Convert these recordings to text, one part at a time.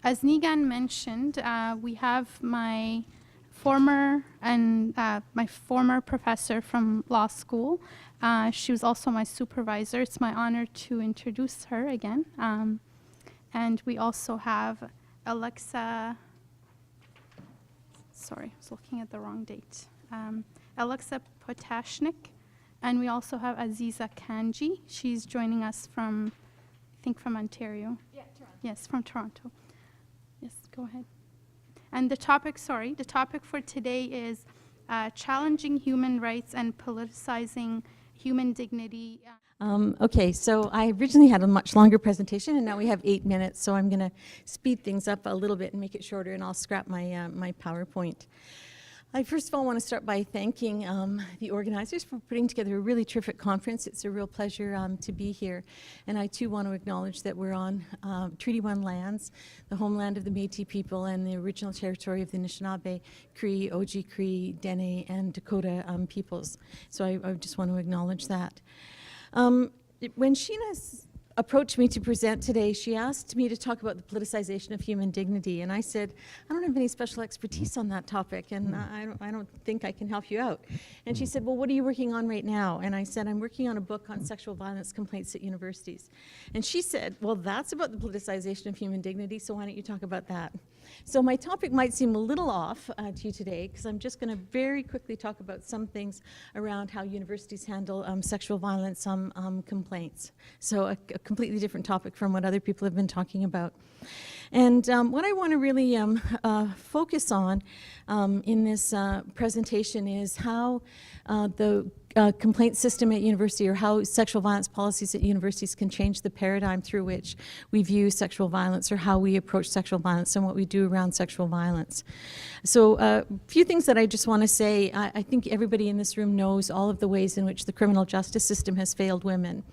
as Nigan mentioned, we have my former professor from law school. She was also my supervisor. It's my honor to introduce her again. And we also have Alexa, sorry, I was looking at the wrong date. Alexa Potashnik, and we also have Azeezah Kanji. She's joining us from, I think from Ontario. Yeah, Toronto. Yes, from Toronto. Yes, go ahead. And the topic for today is challenging human rights and politicizing human dignity. Okay, so I originally had a much longer presentation, and now we have 8 minutes, so I'm going to speed things up a little bit and make it shorter, and I'll scrap my, my PowerPoint. I first of all want to start by thanking the organizers for putting together a really terrific conference. It's a real pleasure to be here. And I too want to acknowledge that we're on Treaty 1 lands, the homeland of the Métis people and the original territory of the Anishinaabe, Cree, Oji Cree, Dene, and Dakota peoples. So I just want to acknowledge that. When Sheena's approached me to present today, she asked me to talk about the politicization of human dignity, and I said, I don't have any special expertise on that topic, and I don't think I can help you out. And she said, well, what are you working on right now? And I said, I'm working on a book on sexual violence complaints at universities. And she said, well, that's about the politicization of human dignity, so why don't you talk about that? So my topic might seem a little off to you today, because I'm just going to very quickly talk about some things around how universities handle sexual violence complaints. So a completely different topic from what other people have been talking about. And what I want to really focus on in this presentation is how the complaint system at university, or how sexual violence policies at universities can change the paradigm through which we view sexual violence, or how we approach sexual violence and what we do around sexual violence. So a few things that I just want to say. I think everybody in this room knows all of the ways in which the criminal justice system has failed women.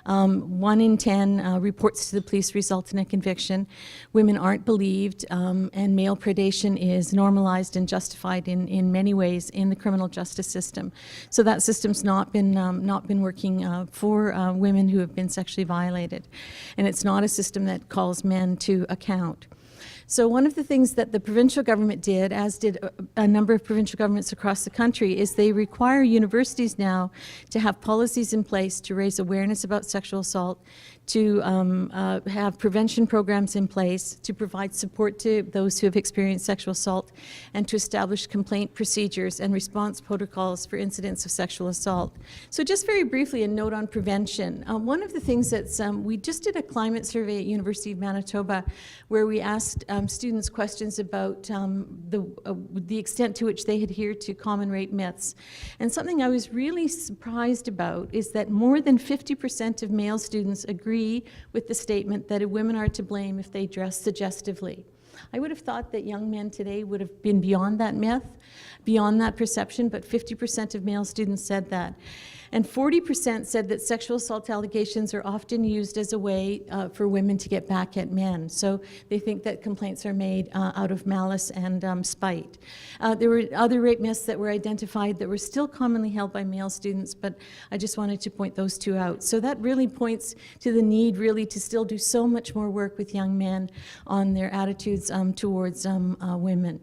1 in 10 reports to the police result in a conviction. Women aren't believed, and male predation is normalized and justified in many ways in the criminal justice system. So that system's not been working for women who have been sexually violated, and it's not a system that calls men to account. So one of the things that the provincial government did, as did a number of provincial governments across the country, is they require universities now to have policies in place to raise awareness about sexual assault, to have prevention programs in place, to provide support to those who have experienced sexual assault, and to establish complaint procedures and response protocols for incidents of sexual assault. So just very briefly, a note on prevention. One of the things that's, we just did a climate survey at University of Manitoba where we asked students questions about the extent to which they adhere to common rape myths. And something I was really surprised about is that more than 50% of male students agree with the statement that women are to blame if they dress suggestively. I would have thought that young men today would have been beyond that myth, beyond that perception, but 50% of male students said that. And 40% said that sexual assault allegations are often used as a way for women to get back at men. So they think that complaints are made out of malice and spite. There were other rape myths that were identified that were still commonly held by male students, but I just wanted to point those two out. So that really points to the need really to still do so much more work with young men on their attitudes towards women.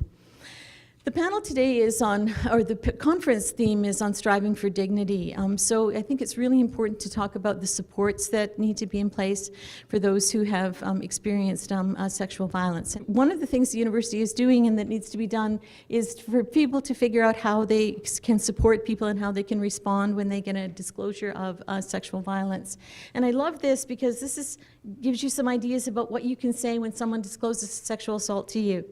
The panel today is on, or the conference theme is on striving for dignity. So I think it's really important to talk about the supports that need to be in place for those who have experienced sexual violence. One of the things the university is doing and that needs to be done is for people to figure out how they can support people and how they can respond when they get a disclosure of sexual violence. And I love this because this gives you some ideas about what you can say when someone discloses sexual assault to you.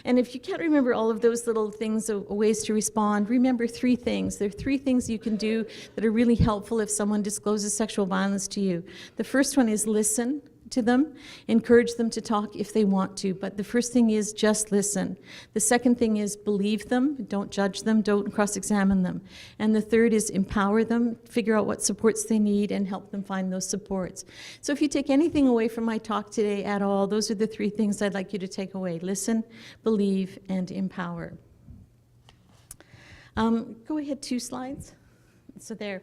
And if you can't remember all of those little things, ways to respond, remember 3 things. There are 3 things you can do that are really helpful if someone discloses sexual violence to you. The first one is listen to them, encourage them to talk if they want to, but the first thing is just listen. The second thing is believe them, don't judge them, don't cross-examine them. And the third is empower them, figure out what supports they need and help them find those supports. So if you take anything away from my talk today at all, those are the 3 things I'd like you to take away: listen, believe, and empower. Go ahead, 2 slides. So there.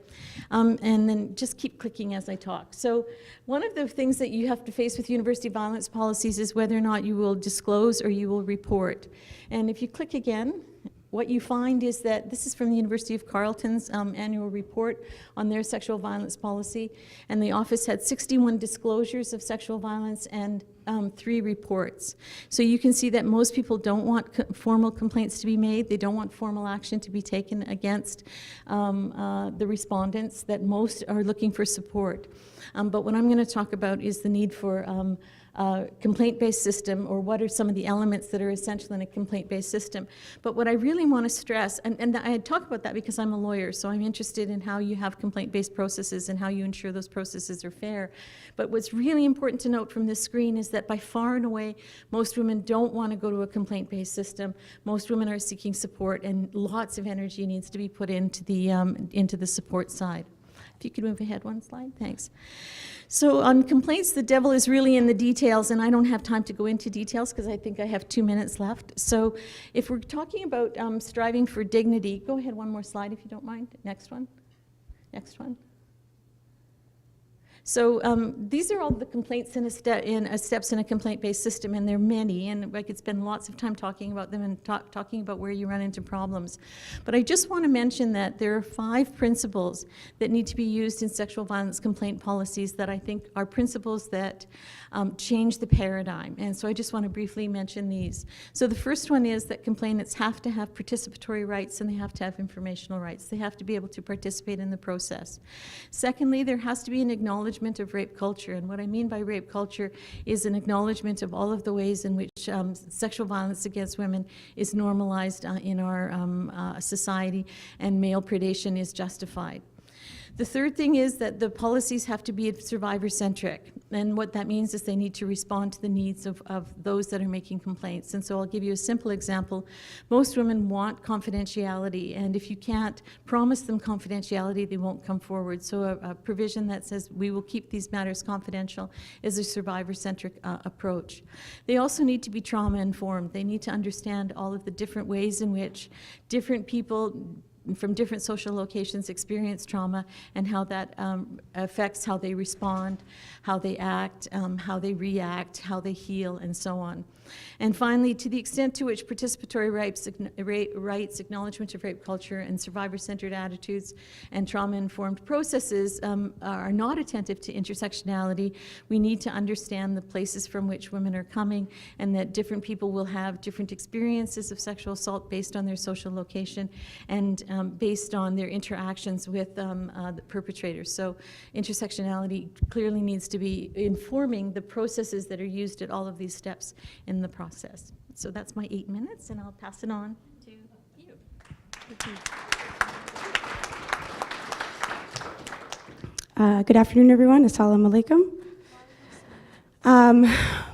And then just keep clicking as I talk. So one of the things that you have to face with university violence policies is whether or not you will disclose or you will report. And if you click again, what you find is that this is from the University of Carleton's annual report on their sexual violence policy, and the office had 61 disclosures of sexual violence and 3 reports. So you can see that most people don't want formal complaints to be made. They don't want formal action to be taken against the respondents, that most are looking for support. But what I'm going to talk about is the need for complaint-based system, or what are some of the elements that are essential in a complaint-based system. But what I really want to stress, and I talk about that because I'm a lawyer, so I'm interested in how you have complaint-based processes and how you ensure those processes are fair. But what's really important to note from this screen is that by far and away, most women don't want to go to a complaint-based system. Most women are seeking support, and lots of energy needs to be put into the support side. If you could move ahead one slide, thanks. So on complaints, the devil is really in the details, and I don't have time to go into details because I think I have 2 minutes left. So if we're talking about striving for dignity, go ahead one more slide if you don't mind. Next one. Next one. So these are all the complaints in steps in a complaint-based system, and there are many, and I could spend lots of time talking about them and talking about where you run into problems. But I just want to mention that there are 5 principles that need to be used in sexual violence complaint policies that I think are principles that change the paradigm. And so I just want to briefly mention these. So the first one is that complainants have to have participatory rights, and they have to have informational rights. They have to be able to participate in the process. Secondly, there has to be an acknowledgement of rape culture, and what I mean by rape culture is an acknowledgement of all of the ways in which sexual violence against women is normalized in our society, and male predation is justified. The third thing is that the policies have to be survivor-centric, and what that means is they need to respond to the needs of those that are making complaints. And so I'll give you a simple example. Most women want confidentiality, and if you can't promise them confidentiality, they won't come forward. So a provision that says we will keep these matters confidential is a survivor-centric approach. They also need to be trauma-informed. They need to understand all of the different ways in which different people from different social locations experience trauma, and how that affects how they respond, how they act, how they react, how they heal, and so on. And finally, to the extent to which participatory rights, acknowledgement of rape culture, and survivor-centered attitudes and trauma-informed processes are not attentive to intersectionality, we need to understand the places from which women are coming, and that different people will have different experiences of sexual assault based on their social location and based on their interactions with the perpetrators. So intersectionality clearly needs to be informing the processes that are used at all of these steps in the process. So that's my 8 minutes, and I'll pass it on to you. Good afternoon, everyone. Assalamu alaikum.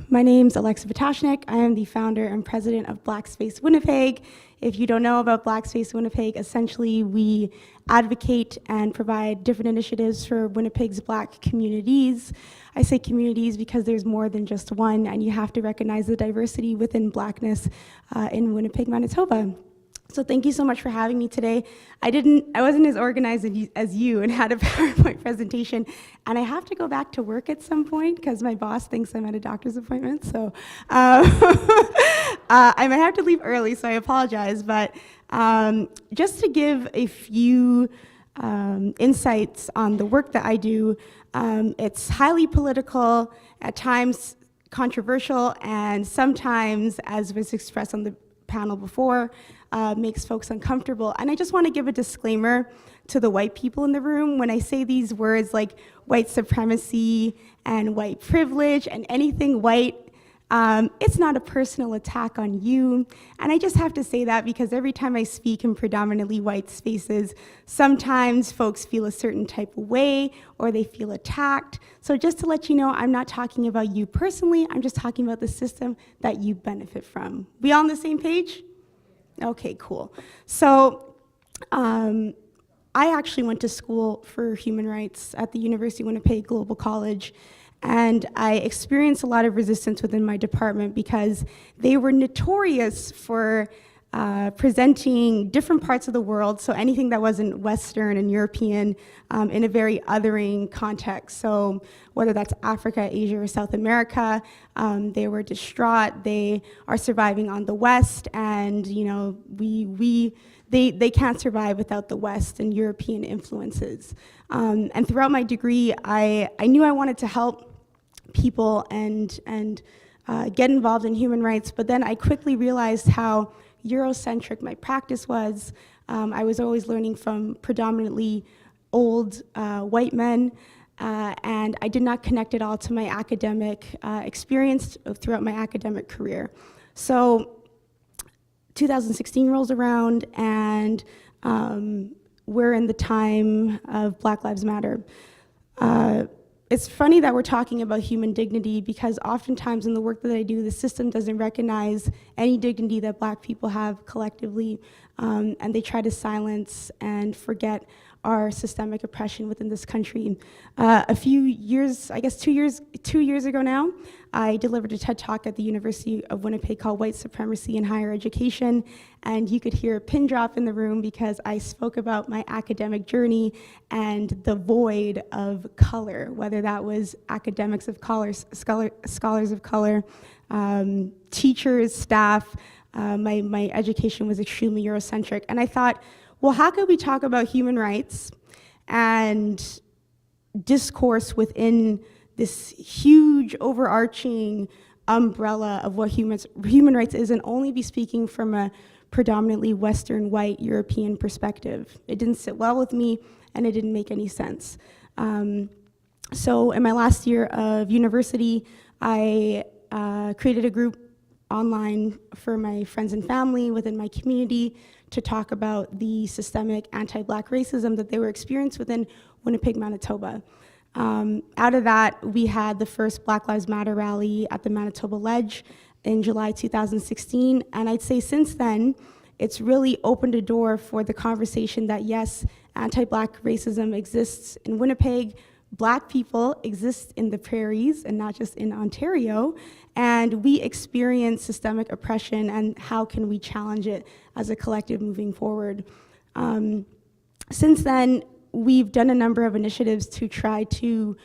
My name's Alexa Potashnik. I am the founder and president of Black Space Winnipeg. If you don't know about Black Space Winnipeg, essentially we advocate and provide different initiatives for Winnipeg's Black communities. I say communities because there's more than just one, and you have to recognize the diversity within Blackness in Winnipeg, Manitoba. So thank you so much for having me today. I wasn't as organized as you and had a PowerPoint presentation, and I have to go back to work at some point because my boss thinks I'm at a doctor's appointment, so I might have to leave early, so I apologize, but just to give a few insights on the work that I do, it's highly political, at times controversial, and sometimes, as was expressed on the panel before, makes folks uncomfortable. And I just want to give a disclaimer to the white people in the room. When I say these words like white supremacy and white privilege and anything white, it's not a personal attack on you. And I just have to say that because every time I speak in predominantly white spaces, sometimes folks feel a certain type of way or they feel attacked. So just to let you know, I'm not talking about you personally, I'm just talking about the system that you benefit from. We all on the same page? Okay, cool. So I actually went to school for human rights at the University of Winnipeg Global College, and I experienced a lot of resistance within my department because they were notorious for presenting different parts of the world, so anything that wasn't Western and European, in a very othering context. So whether that's Africa, Asia, or South America, they were distraught. They are surviving on the West, and they can't survive without the West and European influences. And throughout my degree, I knew I wanted to help people and get involved in human rights, but then I quickly realized how Eurocentric my practice was. I was always learning from predominantly old white men, and I did not connect it all to my academic experience throughout my academic career. So 2016 rolls around, and we're in the time of Black Lives Matter. It's funny that we're talking about human dignity, because oftentimes in the work that I do, the system doesn't recognize any dignity that Black people have collectively, and they try to silence and forget our systemic oppression within this country. A few years, I guess 2 years ago now, I delivered a TED Talk at the University of Winnipeg called White Supremacy in Higher Education, and you could hear a pin drop in the room because I spoke about my academic journey and the void of color, whether that was academics of color, scholars of color, teachers, staff. My education was extremely Eurocentric, and I thought, well, how could we talk about human rights and discourse within this huge overarching umbrella of what human rights is, and only be speaking from a predominantly Western, white, European perspective? It didn't sit well with me, and it didn't make any sense. So in my last year of university, I created a group online for my friends and family within my community to talk about the systemic anti-Black racism that they were experiencing within Winnipeg, Manitoba. Out of that, we had the first Black Lives Matter rally at the Manitoba Ledge in July 2016, and I'd say since then, it's really opened a door for the conversation that yes, anti-Black racism exists in Winnipeg, Black people exist in the prairies and not just in Ontario, and we experience systemic oppression, and how can we challenge it as a collective moving forward? Since then, we've done a number of initiatives to try to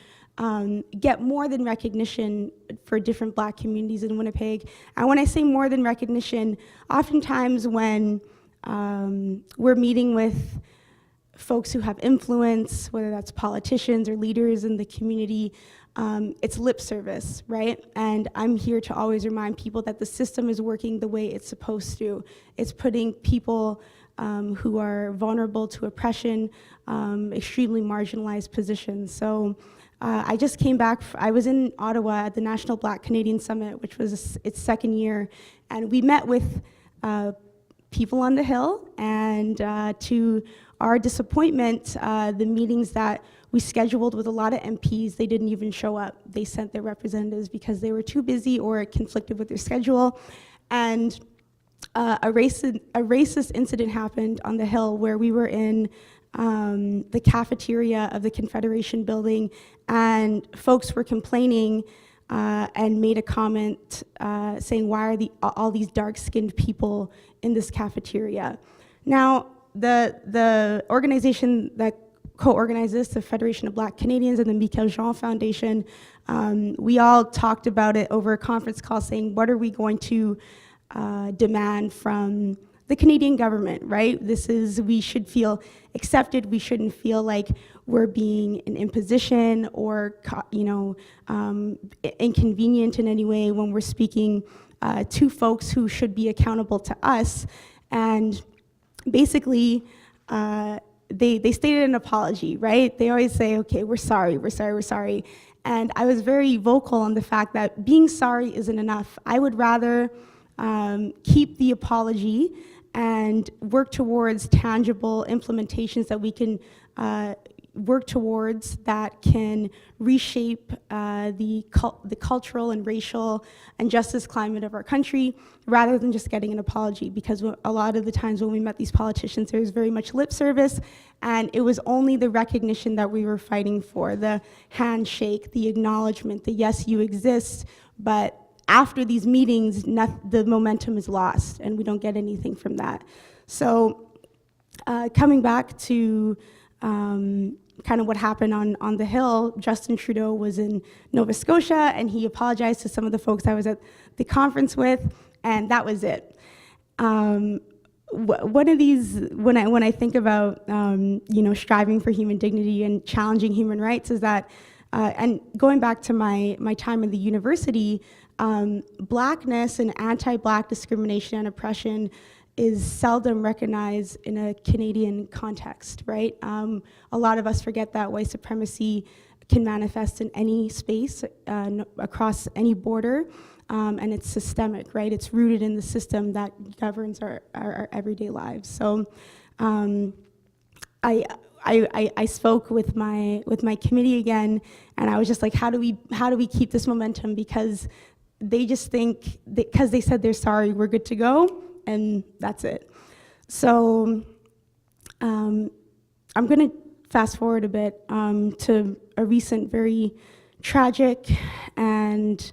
get more than recognition for different Black communities in Winnipeg. And when I say more than recognition, oftentimes when we're meeting with folks who have influence, whether that's politicians or leaders in the community, it's lip service, right? And I'm here to always remind people that the system is working the way it's supposed to. It's putting people who are vulnerable to oppression, extremely marginalized positions. So I just came back, I was in Ottawa at the National Black Canadian Summit, which was its second year, and we met with people on the Hill, and to our disappointment, the meetings that we scheduled with a lot of MPs, they didn't even show up. They sent their representatives because they were too busy or it conflicted with their schedule. And a racist incident happened on the Hill where we were in the cafeteria of the Confederation building, and folks were complaining and made a comment saying, why are all these dark-skinned people in this cafeteria? Now, the organization that co-organized this, the Federation of Black Canadians and the Michael Jean Foundation, we all talked about it over a conference call saying, what are we going to demand from the Canadian government, right? We should feel accepted. We shouldn't feel like we're being an imposition or, inconvenient in any way when we're speaking to folks who should be accountable to us. And basically, they stated an apology, right? They always say, okay, we're sorry. And I was very vocal on the fact that being sorry isn't enough. I would rather keep the apology and work towards tangible implementations that we can work towards that can reshape the cultural and racial and justice climate of our country, rather than just getting an apology. Because a lot of the times when we met these politicians, there was very much lip service, and it was only the recognition that we were fighting for, the handshake, the acknowledgement, the yes, you exist, but after these meetings, the momentum is lost, and we don't get anything from that. So coming back to kind of what happened on the Hill, Justin Trudeau was in Nova Scotia, and he apologized to some of the folks I was at the conference with, and that was it. One of these, when I think about striving for human dignity and challenging human rights, is that, and going back to my time in the university, blackness and anti-black discrimination and oppression is seldom recognized in a Canadian context, right? A lot of us forget that white supremacy can manifest in any space, across any border, and it's systemic, right? It's rooted in the system that governs our everyday lives. So I spoke with my committee again, and I was just like, how do we keep this momentum? Because they just think, because they said they're sorry, we're good to go, and that's it. So I'm gonna fast forward a bit to a recent very tragic, and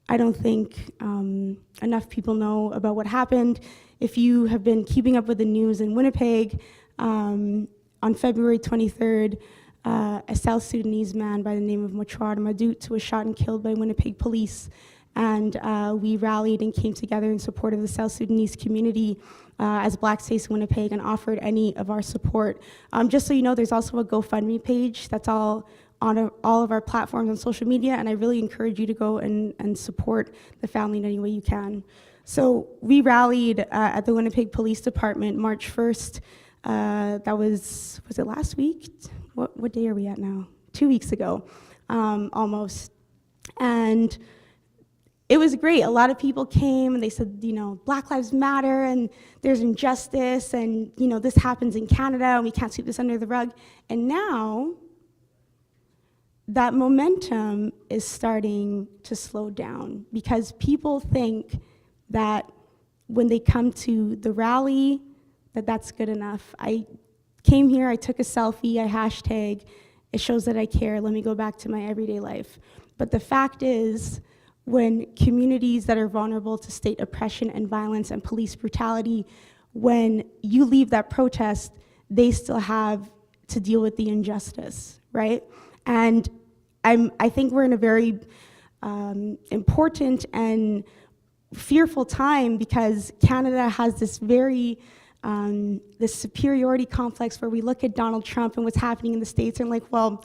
I don't think enough people know about what happened. If you have been keeping up with the news in Winnipeg, on February 23rd, a South Sudanese man by the name of Machar Madut was shot and killed by Winnipeg police. And we rallied and came together in support of the South Sudanese community as Black States in Winnipeg and offered any of our support. Just so you know, there's also a GoFundMe page that's all on all of our platforms on social media, and I really encourage you to go and support the family in any way you can. So we rallied at the Winnipeg Police Department March 1st. That was it last week? What day are we at now? 2 weeks ago, almost. And it was great. A lot of people came and they said, Black Lives Matter and there's injustice and, this happens in Canada and we can't sweep this under the rug. And now that momentum is starting to slow down because people think that when they come to the rally, that's good enough. I came here, I took a selfie, I hashtag, it shows that I care, let me go back to my everyday life. But the fact is, when communities that are vulnerable to state oppression and violence and police brutality, when you leave that protest, they still have to deal with the injustice, right? And I think we're in a very important and fearful time because Canada has this very this superiority complex where we look at Donald Trump and what's happening in the States and like, well,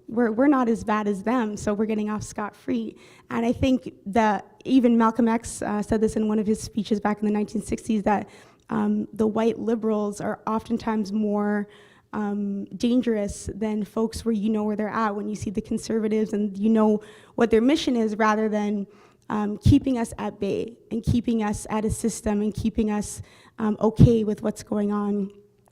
we're not as bad as them, so we're getting off scot-free. And I think that even Malcolm X said this in one of his speeches back in the 1960s, that the white liberals are oftentimes more dangerous than folks where you know where they're at when you see the conservatives and you know what their mission is, rather than keeping us at bay and keeping us at a system and keeping us okay with what's going on.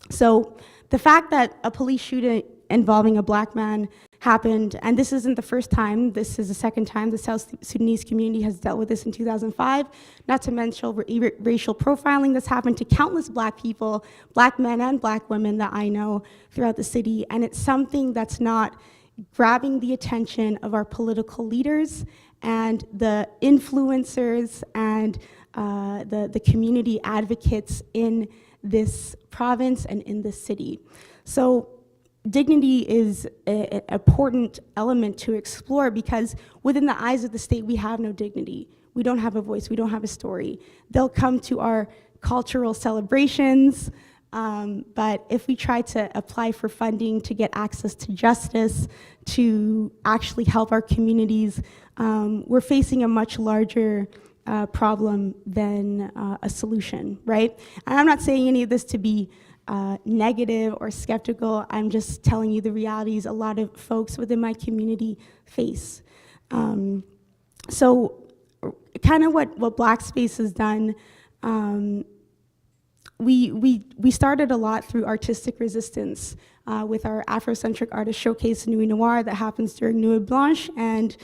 So the fact that a police shooting involving a Black man happened, and this isn't the first time, this is the second time the South Sudanese community has dealt with this in 2005, not to mention racial profiling that's happened to countless Black people, Black men and Black women that I know throughout the city, and it's something that's not grabbing the attention of our political leaders and the influencers and the community advocates in this province and in this city. So dignity is an important element to explore because within the eyes of the state, we have no dignity. We don't have a voice, we don't have a story. They'll come to our cultural celebrations, but if we try to apply for funding to get access to justice, to actually help our communities, we're facing a much larger problem than a solution, right? And I'm not saying any of this to be negative or skeptical. I'm just telling you the realities a lot of folks within my community face. So kind of what Black Space has done, we started a lot through artistic resistance with our Afrocentric Artist Showcase Nuit Noire that happens during Nuit Blanche, and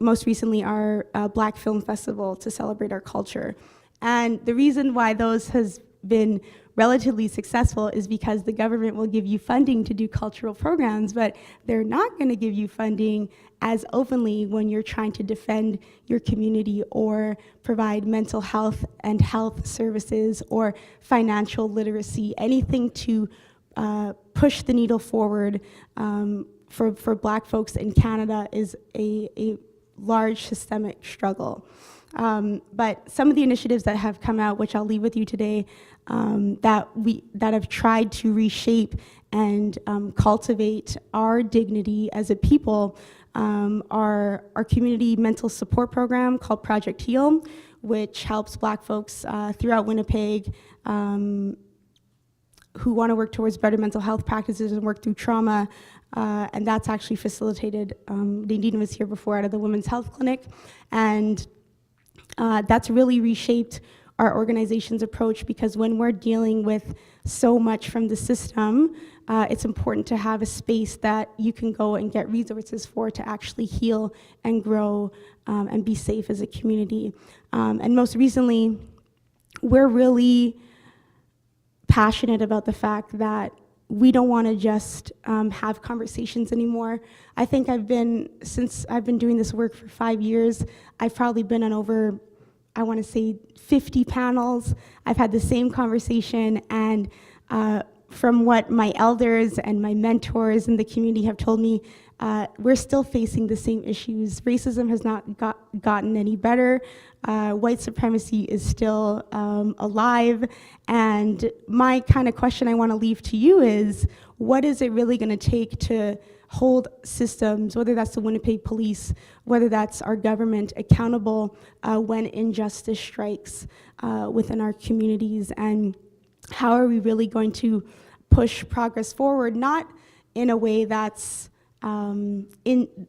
most recently our Black Film Festival to celebrate our culture. And the reason why those has been relatively successful is because the government will give you funding to do cultural programs, but they're not going to give you funding as openly when you're trying to defend your community or provide mental health and health services or financial literacy, anything to push the needle forward for Black folks in Canada is a large systemic struggle. But some of the initiatives that have come out, which I'll leave with you today, that have tried to reshape and cultivate our dignity as a people, are our community mental support program called Project Heal, which helps Black folks throughout Winnipeg who want to work towards better mental health practices and work through trauma. And that's actually facilitated, Nadine was here before out of the Women's Health Clinic. And that's really reshaped our organization's approach, because when we're dealing with so much from the system, it's important to have a space that you can go and get resources for to actually heal and grow and be safe as a community. And most recently, we're really passionate about the fact that we don't want to just have conversations anymore. I think since I've been doing this work for 5 years, I've probably been on over, I want to say 50 panels. I've had the same conversation, and from what my elders and my mentors in the community have told me, we're still facing the same issues. Racism has not gotten any better. White supremacy is still alive. And my kind of question I want to leave to you is, what is it really going to take to hold systems, whether that's the Winnipeg Police, whether that's our government, accountable when injustice strikes within our communities? And how are we really going to push progress forward, not in a way that's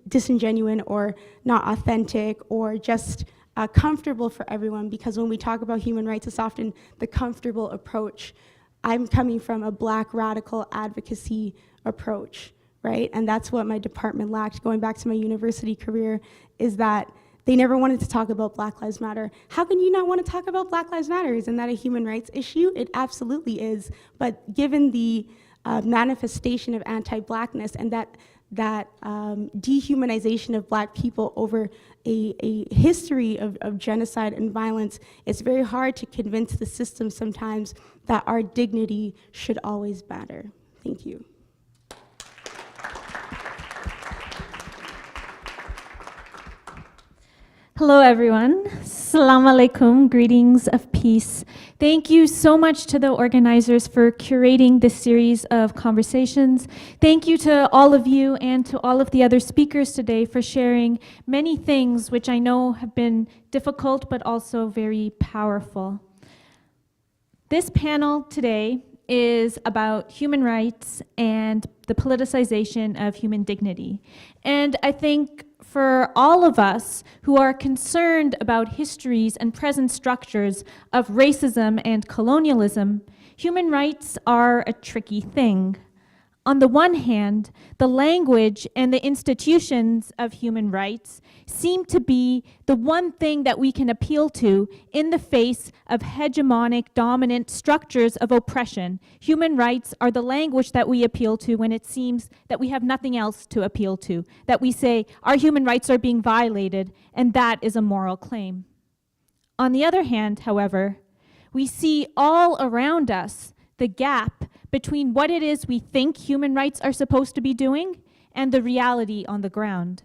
disingenuous or not authentic or just comfortable for everyone? Because when we talk about human rights, it's often the comfortable approach. I'm coming from a Black radical advocacy approach, right? And that's what my department lacked, going back to my university career, is that they never wanted to talk about Black Lives Matter. How can you not want to talk about Black Lives Matter? Isn't that a human rights issue? It absolutely is. But given the manifestation of anti-Blackness and that dehumanization of Black people over a history of genocide and violence, it's very hard to convince the system sometimes that our dignity should always matter. Thank you. Hello, everyone. Assalamu alaikum. Greetings of peace. Thank you so much to the organizers for curating this series of conversations. Thank you to all of you and to all of the other speakers today for sharing many things which I know have been difficult but also very powerful. This panel today is about human rights and the politicization of human dignity. And I think for all of us who are concerned about histories and present structures of racism and colonialism, human rights are a tricky thing. On the one hand, the language and the institutions of human rights seem to be the one thing that we can appeal to in the face of hegemonic, dominant structures of oppression. Human rights are the language that we appeal to when it seems that we have nothing else to appeal to, that we say our human rights are being violated, and that is a moral claim. On the other hand, however, we see all around us the gap between what it is we think human rights are supposed to be doing and the reality on the ground.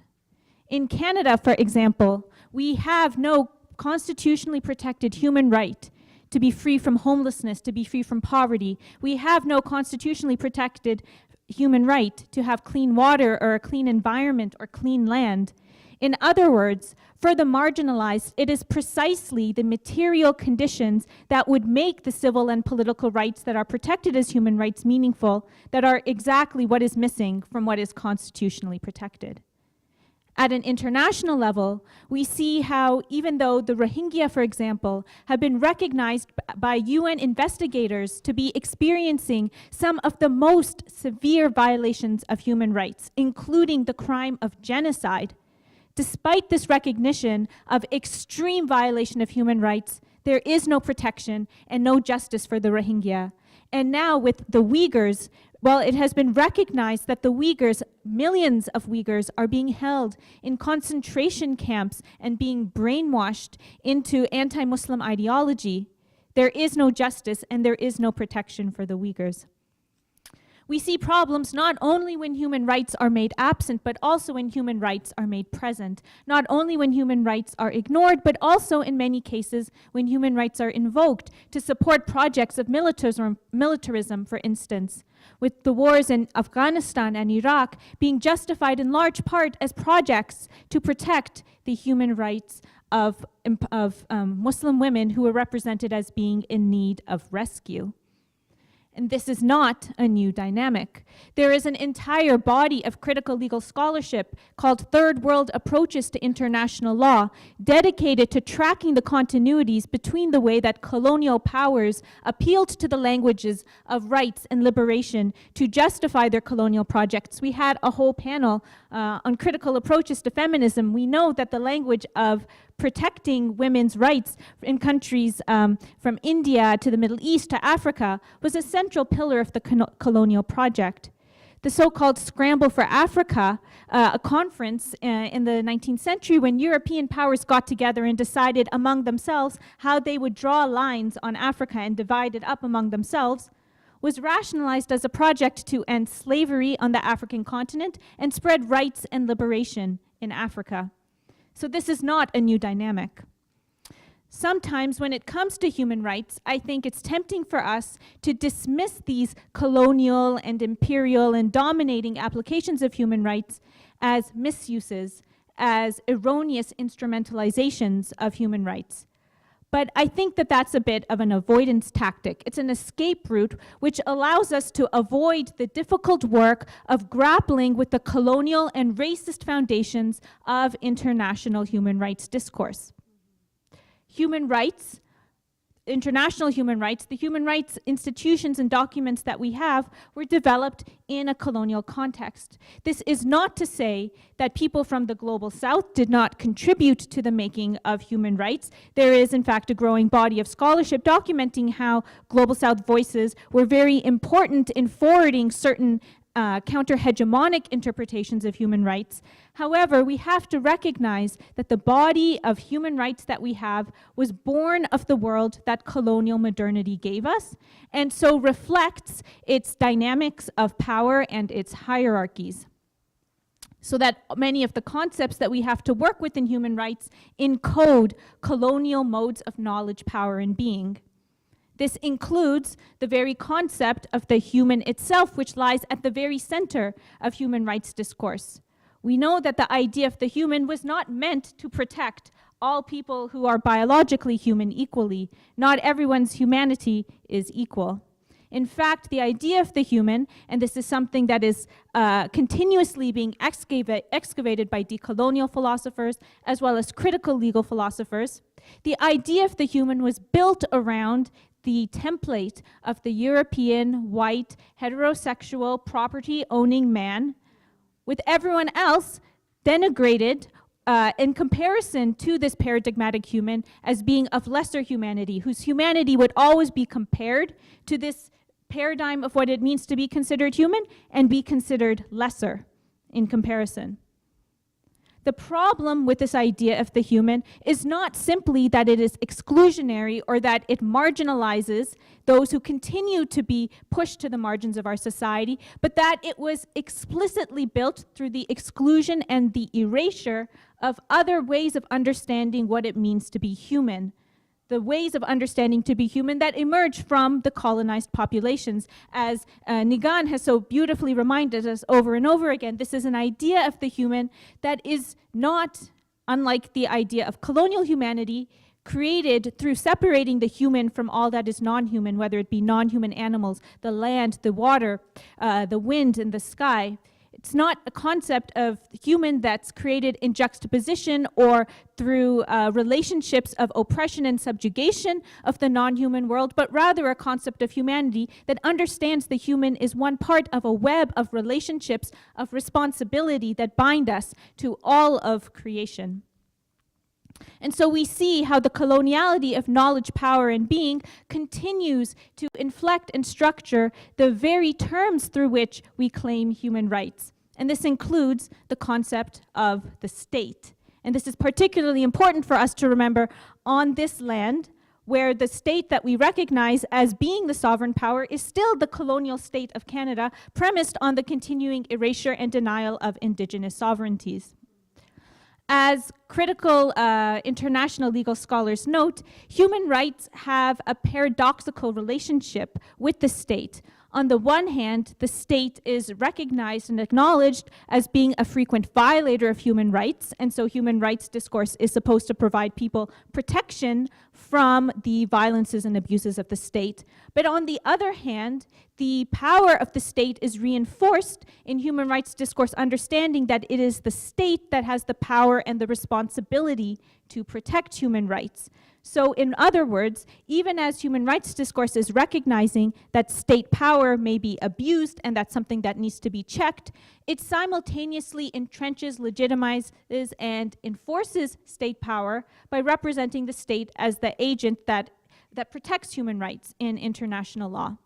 In Canada, for example, we have no constitutionally protected human right to be free from homelessness, to be free from poverty. We have no constitutionally protected human right to have clean water or a clean environment or clean land. In other words, for the marginalized, it is precisely the material conditions that would make the civil and political rights that are protected as human rights meaningful that are exactly what is missing from what is constitutionally protected. At an international level, we see how even though the Rohingya, for example, have been recognized by UN investigators to be experiencing some of the most severe violations of human rights, including the crime of genocide, despite this recognition of extreme violation of human rights, there is no protection and no justice for the Rohingya. And now with the Uyghurs, well, it has been recognized that the Uyghurs, millions of Uyghurs, are being held in concentration camps and being brainwashed into anti-Muslim ideology. There is no justice and there is no protection for the Uyghurs. We see problems not only when human rights are made absent, but also when human rights are made present. Not only when human rights are ignored, but also in many cases when human rights are invoked to support projects of militarism, for instance, with the wars in Afghanistan and Iraq being justified in large part as projects to protect the human rights of Muslim women who were represented as being in need of rescue. And this is not a new dynamic. There is an entire body of critical legal scholarship called Third World Approaches to International Law, dedicated to tracking the continuities between the way that colonial powers appealed to the languages of rights and liberation to justify their colonial projects. We had a whole panel on critical approaches to feminism. We know that the language of protecting women's rights in countries from India to the Middle East to Africa was a central pillar of the colonial project. The so-called Scramble for Africa, a conference in the 19th century when European powers got together and decided among themselves how they would draw lines on Africa and divide it up among themselves, was rationalized as a project to end slavery on the African continent and spread rights and liberation in Africa. So this is not a new dynamic. Sometimes when it comes to human rights, I think it's tempting for us to dismiss these colonial and imperial and dominating applications of human rights as misuses, as erroneous instrumentalizations of human rights. But I think that that's a bit of an avoidance tactic. It's an escape route which allows us to avoid the difficult work of grappling with the colonial and racist foundations of international human rights discourse. Human rights, international human rights, the human rights institutions and documents that we have were developed in a colonial context. This is not to say that people from the global south did not contribute to the making of human rights. There is, in fact, a growing body of scholarship documenting how global south voices were very important in forwarding certain counter-hegemonic interpretations of human rights. However, we have to recognize that the body of human rights that we have was born of the world that colonial modernity gave us, and so reflects its dynamics of power and its hierarchies. So that many of the concepts that we have to work with in human rights encode colonial modes of knowledge, power, and being. This includes the very concept of the human itself, which lies at the very center of human rights discourse. We know that the idea of the human was not meant to protect all people who are biologically human equally. Not everyone's humanity is equal. In fact, the idea of the human, and this is something that is continuously being excavated by decolonial philosophers as well as critical legal philosophers, the idea of the human was built around the template of the European, white, heterosexual, property-owning man, with everyone else denigrated in comparison to this paradigmatic human as being of lesser humanity, whose humanity would always be compared to this paradigm of what it means to be considered human and be considered lesser in comparison. The problem with this idea of the human is not simply that it is exclusionary or that it marginalizes those who continue to be pushed to the margins of our society, but that it was explicitly built through the exclusion and the erasure of other ways of understanding what it means to be human. The ways of understanding to be human that emerge from the colonized populations. As Nigan has so beautifully reminded us over and over again, this is an idea of the human that is not, unlike the idea of colonial humanity, created through separating the human from all that is non-human, whether it be non-human animals, the land, the water, the wind, and the sky. It's not a concept of human that's created in juxtaposition or through relationships of oppression and subjugation of the non-human world, but rather a concept of humanity that understands the human is one part of a web of relationships of responsibility that bind us to all of creation. And so we see how the coloniality of knowledge, power, and being continues to inflect and structure the very terms through which we claim human rights. And this includes the concept of the state. And this is particularly important for us to remember on this land, where the state that we recognize as being the sovereign power is still the colonial state of Canada, premised on the continuing erasure and denial of Indigenous sovereignties. As critical international legal scholars note, human rights have a paradoxical relationship with the state. On the one hand, the state is recognized and acknowledged as being a frequent violator of human rights, and so human rights discourse is supposed to provide people protection from the violences and abuses of the state. But on the other hand, the power of the state is reinforced in human rights discourse, understanding that it is the state that has the power and the responsibility to protect human rights. So in other words, even as human rights discourse is recognizing that state power may be abused and that's something that needs to be checked, it simultaneously entrenches, legitimizes, and enforces state power by representing the state as the agent that protects human rights in international law.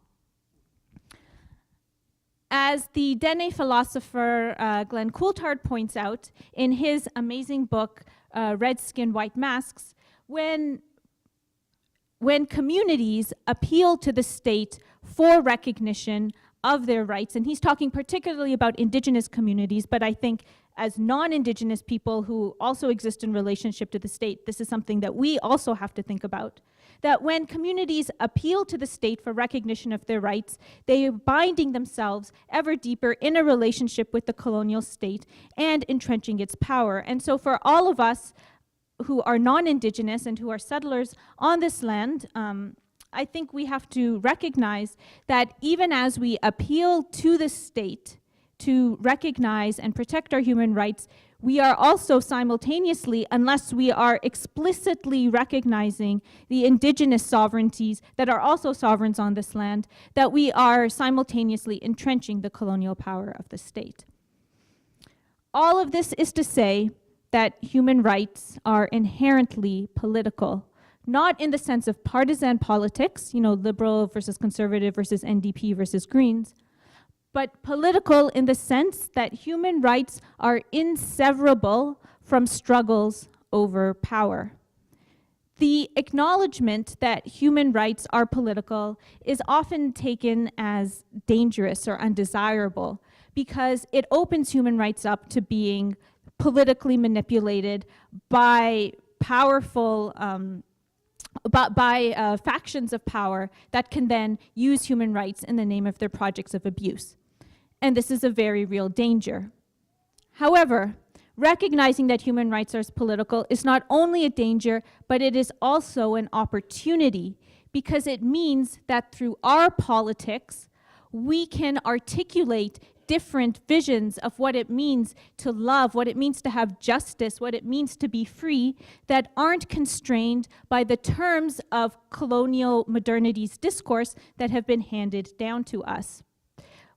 As the Dene philosopher Glenn Coulthard points out in his amazing book, Red Skin, White Masks, when communities appeal to the state for recognition of their rights, and he's talking particularly about Indigenous communities, but I think as non-Indigenous people who also exist in relationship to the state, this is something that we also have to think about. That when communities appeal to the state for recognition of their rights, they are binding themselves ever deeper in a relationship with the colonial state and entrenching its power. And so for all of us who are non-Indigenous and who are settlers on this land, I think we have to recognize that even as we appeal to the state to recognize and protect our human rights, we are also simultaneously, unless we are explicitly recognizing the Indigenous sovereignties that are also sovereigns on this land, that we are simultaneously entrenching the colonial power of the state. All of this is to say that human rights are inherently political, not in the sense of partisan politics, liberal versus conservative versus NDP versus Greens, but political in the sense that human rights are inseverable from struggles over power. The acknowledgement that human rights are political is often taken as dangerous or undesirable because it opens human rights up to being politically manipulated by powerful factions of power that can then use human rights in the name of their projects of abuse. And this is a very real danger. However, recognizing that human rights are political is not only a danger, but it is also an opportunity, because it means that through our politics, we can articulate different visions of what it means to love, what it means to have justice, what it means to be free, that aren't constrained by the terms of colonial modernity's discourse that have been handed down to us.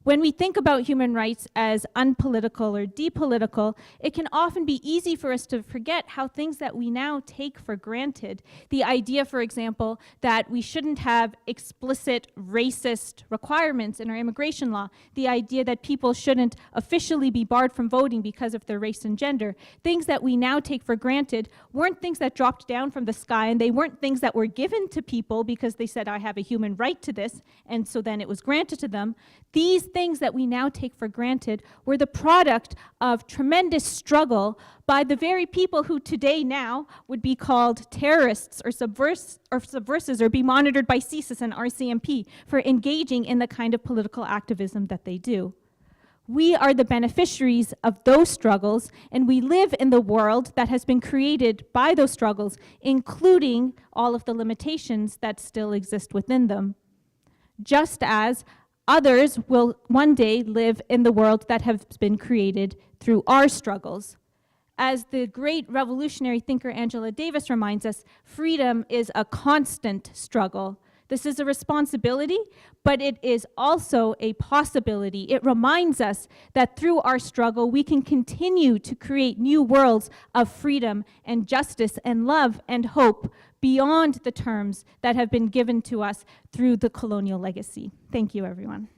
When we think about human rights as unpolitical or depolitical, it can often be easy for us to forget how things that we now take for granted, the idea, for example, that we shouldn't have explicit racist requirements in our immigration law, the idea that people shouldn't officially be barred from voting because of their race and gender, things that we now take for granted weren't things that dropped down from the sky, and they weren't things that were given to people because they said, I have a human right to this, and so then it was granted to them. These things that we now take for granted were the product of tremendous struggle by the very people who today now would be called terrorists or subversives or be monitored by CSIS and RCMP for engaging in the kind of political activism that they do. We are the beneficiaries of those struggles, and we live in the world that has been created by those struggles, including all of the limitations that still exist within them. Just as others will one day live in the world that has been created through our struggles. As the great revolutionary thinker Angela Davis reminds us, freedom is a constant struggle. This is a responsibility, but it is also a possibility. It reminds us that through our struggle, we can continue to create new worlds of freedom and justice and love and hope beyond the terms that have been given to us through the colonial legacy. Thank you, everyone.